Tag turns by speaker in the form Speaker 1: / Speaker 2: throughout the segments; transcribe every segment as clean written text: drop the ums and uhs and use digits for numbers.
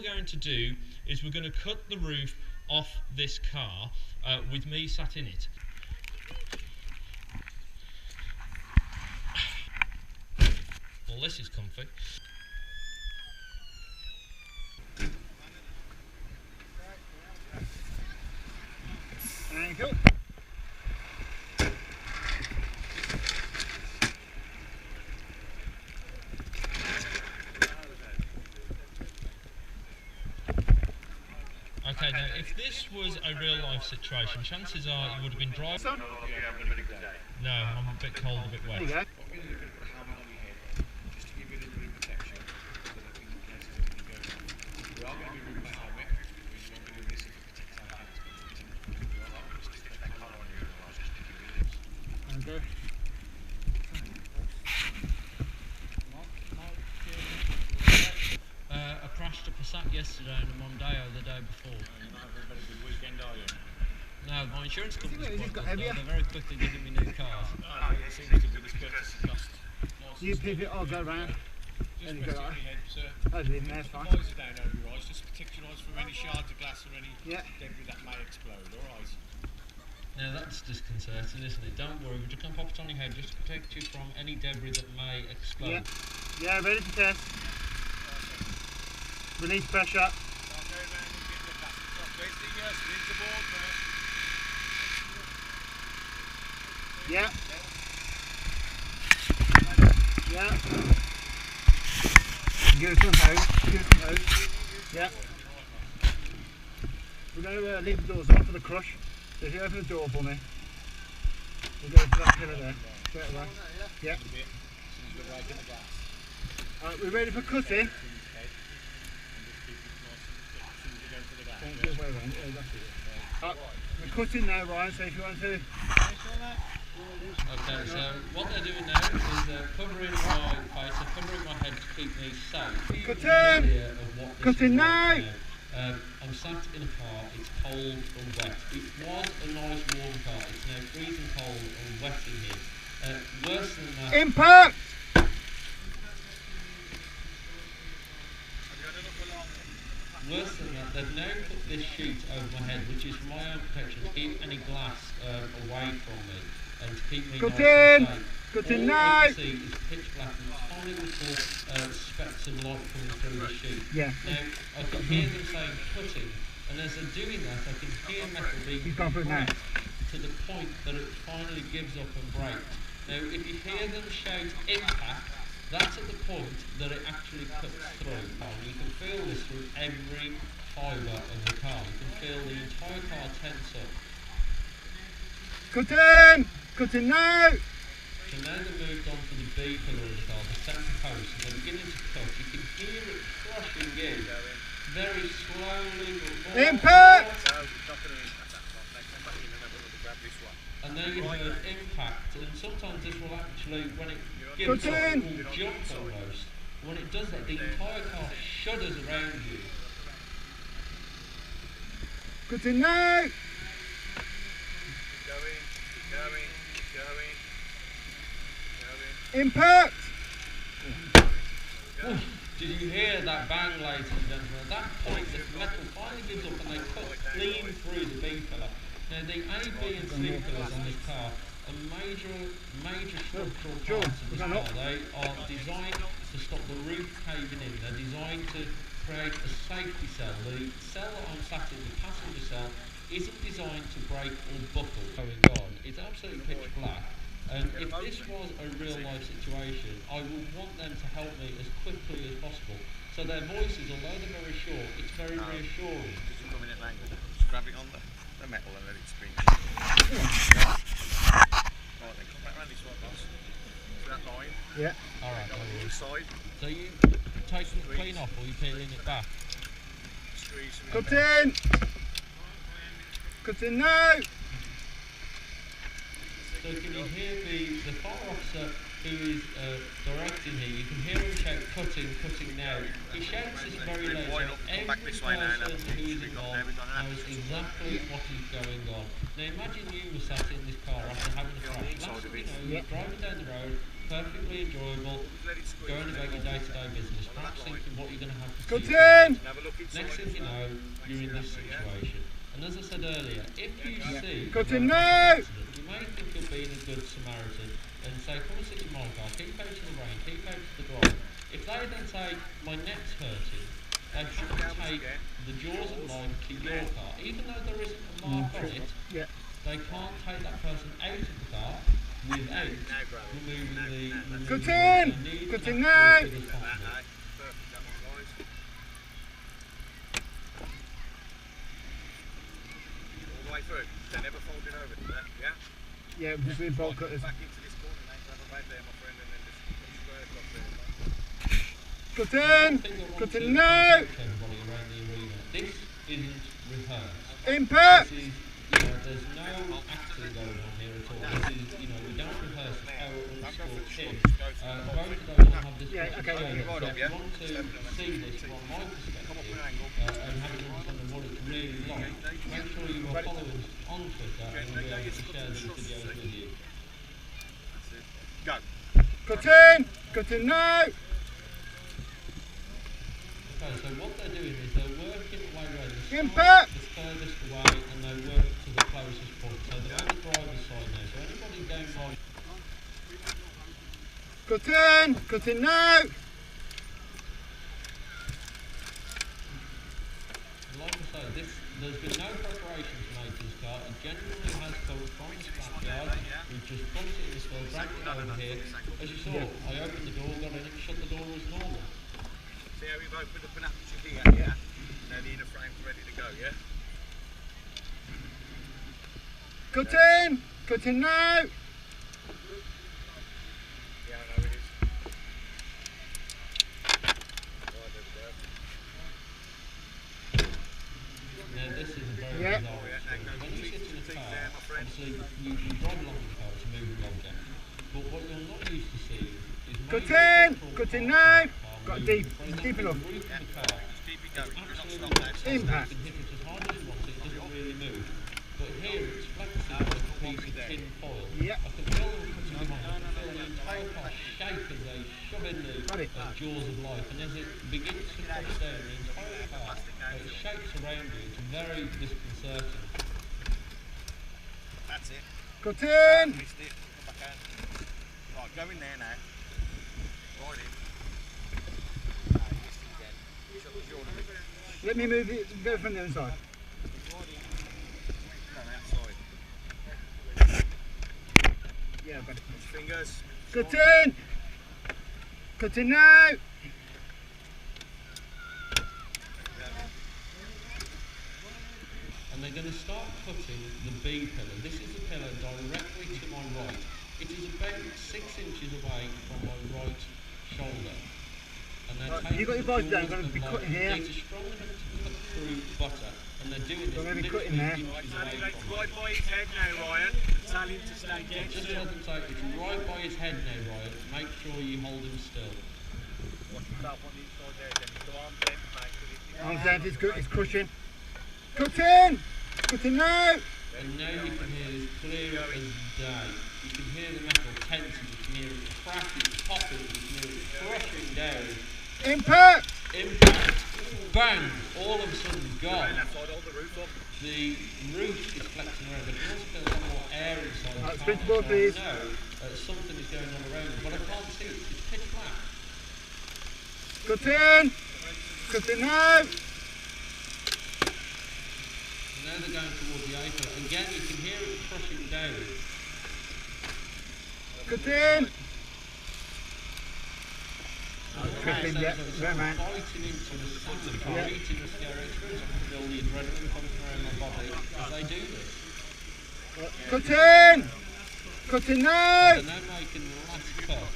Speaker 1: we're going to do is we're going to cut the roof off this car with me sat in it. Well, this is comfy.
Speaker 2: Thank you.
Speaker 1: Okay, now if this was a real life situation, chances are you would have been driving. No, I'm a bit cold, a bit wet.
Speaker 2: There you go. Okay.
Speaker 1: I crashed a Passat yesterday and a Mondeo the day before.
Speaker 3: You're not having a very good weekend, are you?
Speaker 1: No, my insurance company's
Speaker 2: He's
Speaker 1: quite
Speaker 2: got
Speaker 1: good though.
Speaker 2: heavier.
Speaker 1: They're very quickly giving me new cars.
Speaker 3: It seems to be this courtesy cost.
Speaker 2: You pivot, I'll go round.
Speaker 3: Just
Speaker 2: There you
Speaker 3: rest
Speaker 2: go.
Speaker 3: on your head, sir.
Speaker 2: I'll leave there, it's
Speaker 3: Put
Speaker 2: fine.
Speaker 3: the visor down over your eyes, just protect your eyes from any shards of glass or any
Speaker 2: Yeah.
Speaker 3: debris that may explode, alright?
Speaker 1: Now that's disconcerting, isn't it? Don't worry, we're just going to pop it on your head just to protect you from any debris that may explode.
Speaker 2: Yeah, ready to test. Release pressure.
Speaker 3: Start going round and getting the plastic off. Where's the splinter board first?
Speaker 2: Yeah. Yeah. Give it some hose. Give it some hose. Yeah. We're going to leave the doors on for the crush. So if you open the door for me, we'll go to that pillar there. Straight away. Yeah. We're ready for cutting. Don't go way around. Yeah, that's it. We're cutting now, Ryan, so if you want to...
Speaker 1: Okay, so what they're doing now is they're covering my face, they're covering my head to keep me safe.
Speaker 2: Cutting! Cutting now!
Speaker 1: I'm sat in a car, it's cold and wet. It was a nice warm car, it's now freezing cold and wet in here. Worse than that...
Speaker 2: Impact!
Speaker 1: Worse than that, they've now put this sheet over my head, which is for my own protection, to keep any glass away from me and to keep me nice and safe.
Speaker 2: Cutting
Speaker 1: All
Speaker 2: now!
Speaker 1: I can see is pitch black and tiny little specks of light coming through the sheet.
Speaker 2: Yeah.
Speaker 1: Now, I can hear them saying cutting, and as they're doing that, I can hear metal being
Speaker 2: He's gone through now.
Speaker 1: to the point that it finally gives up and breaks. Now, if you hear them shout impact, that's at the point that it actually cuts through. And you can feel this through every fibre of the car. You can feel the entire car tense up.
Speaker 2: Cutting! Cutting now!
Speaker 1: So now they've moved on to the B pillar of the car, the centre post, and they're beginning to cut. You can hear it crushing in very slowly.
Speaker 2: Impact!
Speaker 1: And then you heard impact, and sometimes this will actually, when it gives up, it will jump almost. When it does that, the entire car shudders around you.
Speaker 2: Cutting now! Impact!
Speaker 1: Did you hear that bang, ladies and gentlemen? At that point, the metal finally gives up and they cut clean through the B pillar. Now, the A, B and C pillars on this car are major structural parts of this car. They are designed to stop the roof caving in. They're designed to create a safety cell. The cell that I'm sat in, the passenger cell, isn't designed to break or buckle going on. It's absolutely pitch black. And if this was a real life situation, I would want them to help me as quickly as possible. So their voices, although they're very short, it's very reassuring.
Speaker 3: Just come in at an angle. Just grab it on the metal and let it spin. Right, then come back round this way, boss. To that line.
Speaker 2: Yeah.
Speaker 1: Alright,
Speaker 3: Go on the other side.
Speaker 1: so you taking it clean off or you peeling it back?
Speaker 3: Squeeze some
Speaker 2: Cutting! Cutting now!
Speaker 1: So can you hear the fire officer who is directing here? You can hear him shout cutting, cutting now. He shouts this very loud, so every person who is involved knows exactly what is going on. Now imagine you were sat in this car after having a crash. Last, you're driving down the road, perfectly enjoyable, going about your day-to-day business, perhaps thinking what you're going to have for
Speaker 2: Cut
Speaker 1: tea
Speaker 2: in!
Speaker 1: tonight. Next thing you know, you're in this situation. And as I said earlier, if you see
Speaker 2: Cut
Speaker 1: a
Speaker 2: in
Speaker 1: road
Speaker 2: now!
Speaker 1: accident, you may think you're being a good Samaritan and say, come and sit in my car, keep out of the rain, keep out of the drive. If they then say, my neck's hurting, they shouldn't take the jaws of life to your car, even though there isn't a mark on it.
Speaker 2: Yeah.
Speaker 1: They can't take that person out of the car without removing the
Speaker 2: Cut in! Cut in now!
Speaker 3: Through. They never folded over to that, yeah?
Speaker 2: Yeah, just leave bolt cutters.
Speaker 3: Back into this corner, mate. Have a bite there, my friend, and then just come square across there.
Speaker 2: Cut in! Cut in now!
Speaker 1: Everybody around the arena. This isn't rehearsed.
Speaker 2: Impact!
Speaker 1: This is, there's no acting going on here at all. This is, we don't rehearse how underscore Kim. Both of those have this presentation. If you want to see this from my perspective and have an understanding of what it's really like, make sure you are following us on Twitter and we'll be able to share these videos with you.
Speaker 3: Go.
Speaker 2: Cut in! Cut in now!
Speaker 1: Okay, so what they're doing is they're working away around the
Speaker 2: Impact!
Speaker 1: the furthest away and they work to the closest point. So they're on the driver's side now. So anybody going by...
Speaker 2: Cut in! Cut in now!
Speaker 1: Like I say, there's been no preparation to make this car. It genuinely has come from the scrapyard. We've just pumped it in this field, dragged it over here. As you saw, I opened the door, got in it, shut the door as normal.
Speaker 3: See how we've opened up an aperture here, yeah? Now the inner frame's ready to go, yeah?
Speaker 2: Cut in! Cut in now!
Speaker 3: Yeah, I know it is. Right, there we go.
Speaker 1: Now this is a very
Speaker 2: Yeah.
Speaker 1: bizarre experience. When you sit in a car, obviously you drive along in the car, it's a moving object. But what you're not used to seeing is
Speaker 2: Cut
Speaker 1: major
Speaker 2: in!
Speaker 1: structural
Speaker 2: Cut in
Speaker 1: parts
Speaker 2: now!
Speaker 1: of the car
Speaker 2: Got
Speaker 1: moving.
Speaker 2: deep.
Speaker 1: For
Speaker 2: It's
Speaker 1: example,
Speaker 2: deep enough.
Speaker 1: the roof of the car
Speaker 3: Just keep it going. You're not
Speaker 1: absolutely
Speaker 3: stop that.
Speaker 1: flexible.
Speaker 2: Impact.
Speaker 1: You can hit it as hard as you want, it doesn't really move. But here it's flexible like a piece of tin foil.
Speaker 2: Yeah.
Speaker 1: I can feel them putting them on. I can feel the entire car shake as they shove in the
Speaker 2: Got it.
Speaker 1: jaws of life. And as it begins to touch down, the entire car it shakes around you. It's very disconcerting.
Speaker 3: That's it.
Speaker 2: Cut in!
Speaker 3: Missed it. Come back out. Right, go in there now. Right in. Ah, you missed it again. Shut the jaw a bit.
Speaker 2: Let me move it, go from the other side.
Speaker 3: Right in. No, outside.
Speaker 2: Yeah, I've got it.
Speaker 3: Fingers.
Speaker 2: Cut in! Cut in now!
Speaker 1: And they're going to start cutting the B pillar. This is the pillar directly to my right. It is about 6 inches away from my right shoulder. And they're
Speaker 2: Right,
Speaker 1: taking
Speaker 2: you got your
Speaker 1: the
Speaker 2: boys down,
Speaker 1: jaws
Speaker 2: gonna
Speaker 1: of
Speaker 2: be
Speaker 1: life.
Speaker 2: cutting here.
Speaker 1: It's a strong enough to cut through butter. And they're doing this
Speaker 2: We're gonna be
Speaker 1: literally
Speaker 2: cutting there.
Speaker 1: inches away from
Speaker 3: Right by his head now, Ryan. Tell him to stay dead
Speaker 1: Just
Speaker 3: still.
Speaker 1: let them say, it's right by his head now, Ryan. Make sure you hold him still.
Speaker 3: Watch yourself on the inside there, then. Go on, then, mate. 'Cause it's
Speaker 2: Arms down, it's good, it's crushing. Cut in! Cut in now!
Speaker 1: And now you can hear this clear as day. You can hear the metal tensing, you can hear it cracking, popping, you can hear it crushing down.
Speaker 2: Impact!
Speaker 1: Impact, bang, all of a sudden gone.
Speaker 3: that side, hold the roof up.
Speaker 1: The roof is flexing around, but it also feels like more air inside the
Speaker 2: Right,
Speaker 1: car.
Speaker 2: spin to both
Speaker 1: So I
Speaker 2: these.
Speaker 1: know something is going on around it, but I can't see it. It's pitch black.
Speaker 2: Cut in! Cut in now!
Speaker 1: And now they're going towards the A pillar. Again, you can hear it crushing down.
Speaker 2: Cut in!
Speaker 1: Tripping,
Speaker 2: yeah, right, man.
Speaker 1: Fighting into the sun, fighting the scary experience. I can feel the adrenaline pumping around my body as they do this.
Speaker 2: Cut in! Cut in now!
Speaker 1: They're now making the last cut.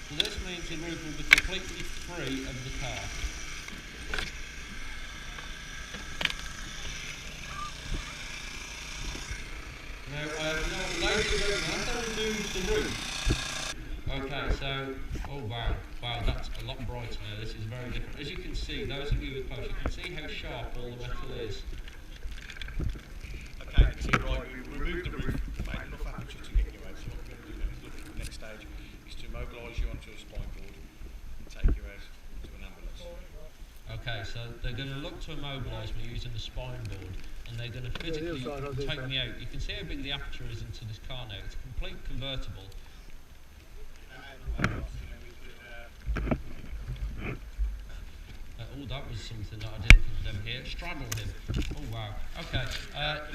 Speaker 1: So this means the roof will be completely free of the car. Now, ladies and gentlemen, as they remove the roof. Okay, so, oh wow, that's a lot brighter now. This is very different. As you can see, those of you with close, you can see how sharp all the metal is.
Speaker 3: Okay, see, right, we removed the roof, made enough aperture to get you out. So what we're going to do now is look at the next stage, is to immobilise you onto a spine board and take you out to an ambulance.
Speaker 1: Okay, so they're going to look to immobilise me using the spine board, and they're going to physically take me out. You can see how big the aperture is into this car now. It's a complete convertible. Oh, that was something that I didn't think I'd ever hear. Straddle him. Oh, wow. Okay,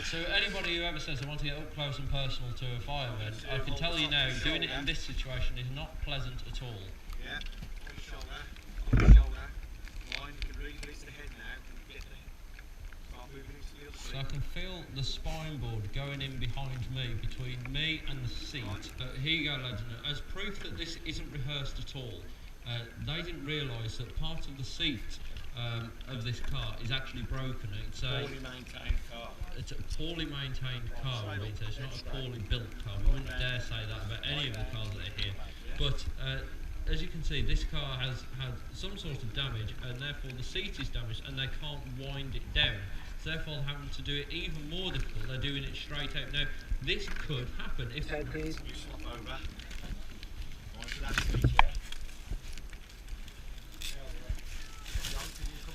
Speaker 1: so anybody who ever says they want to get up close and personal to a fireman, I can tell you now, doing it in this situation is not pleasant at all.
Speaker 3: Yeah, on the shoulder, on the shoulder. Line, you can release the head now and get there. Start moving into the other seat.
Speaker 1: So I can feel the spine board going in behind me, between me and the seat. Here you go, legend. As proof that this isn't rehearsed at all, they didn't realise that part of the seat of this car is actually broken. It's a
Speaker 3: Poorly maintained car.
Speaker 1: It's a poorly maintained car, I mean, so it's not a poorly built car. We wouldn't dare say that about any of the cars that are here. But as you can see, this car has had some sort of damage, and therefore the seat is damaged, and they can't wind it down. So therefore, they're having to do it even more difficult. They're doing it straight out. Now, this could happen if...
Speaker 3: You swap over. Onto that seat, yeah.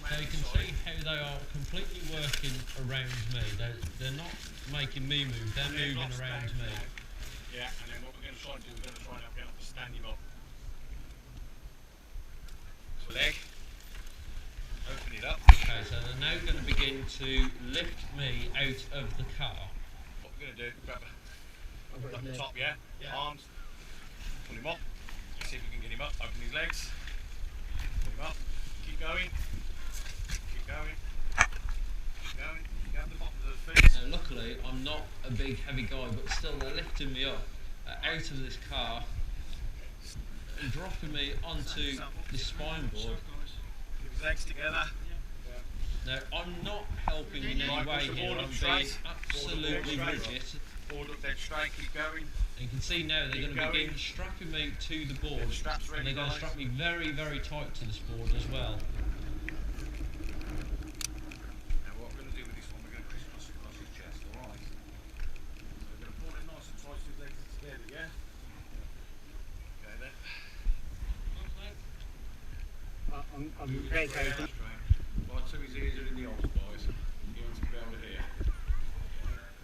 Speaker 1: So you can see how they are completely working around me. They're not making me move, they're moving around me.
Speaker 3: Yeah, and then what we're going to try and do, we're going to try and get up to stand him up. So leg, open it up.
Speaker 1: Okay, so they're now going to begin to lift me out of the car.
Speaker 3: What we're going to do, grab the top, yeah? Arms, pull him up, see if we can get him up, open his legs, pull him up, keep going. Going. Grab the bottom of the feet.
Speaker 1: Now, luckily, I'm not a big, heavy guy, but still, they're lifting me up out of this car and dropping me onto the spine board.
Speaker 3: Keep his legs together.
Speaker 1: Now, I'm not helping in any way here. I'm being absolutely rigid.
Speaker 3: Forward up, dead straight. Keep going.
Speaker 1: And you can see now they're going to begin strapping me to the board, and they're going to strap me very, very tight to this board as well.
Speaker 2: I'm very careful.
Speaker 3: Right, so his ears are in the holes, boys. He wants to be able to hear.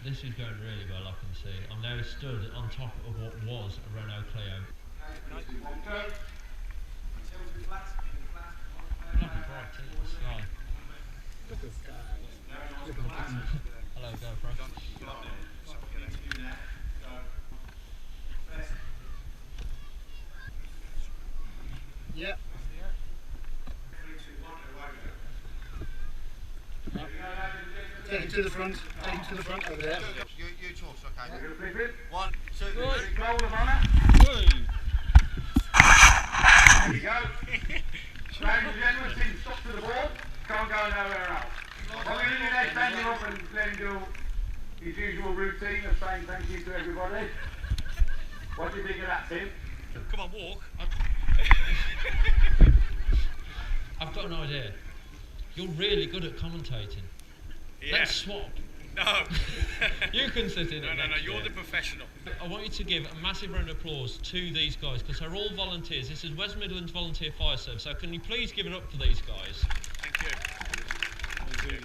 Speaker 1: This is going really well, I can see. I'm now stood on top of what was a Renault Clio. Lovely bright in the sky.
Speaker 2: Look at the sky. Look at the sun.
Speaker 1: Hello, GoPro.
Speaker 2: Yeah. Take it to the front. Take it to the front over there.
Speaker 3: You toss, okay? 1, 2, 3.
Speaker 4: Roll them on it. There you go. Ladies and gentlemen, team stop to the board. Can't go nowhere else. Well, we're in there standing up and let him do his usual routine of saying thank you to everybody. What do you think of that, Tim?
Speaker 3: Come on, walk.
Speaker 1: I've got an idea. You're really good at commentating.
Speaker 3: Yeah.
Speaker 1: Let's swap.
Speaker 3: No.
Speaker 1: You can sit in it.
Speaker 3: No,
Speaker 1: next
Speaker 3: you're
Speaker 1: year.
Speaker 3: the professional.
Speaker 1: I want you to give a massive round of applause to these guys because they're all volunteers. This is West Midlands Volunteer Fire Service. So can you please give it up for these guys?
Speaker 3: Thank you.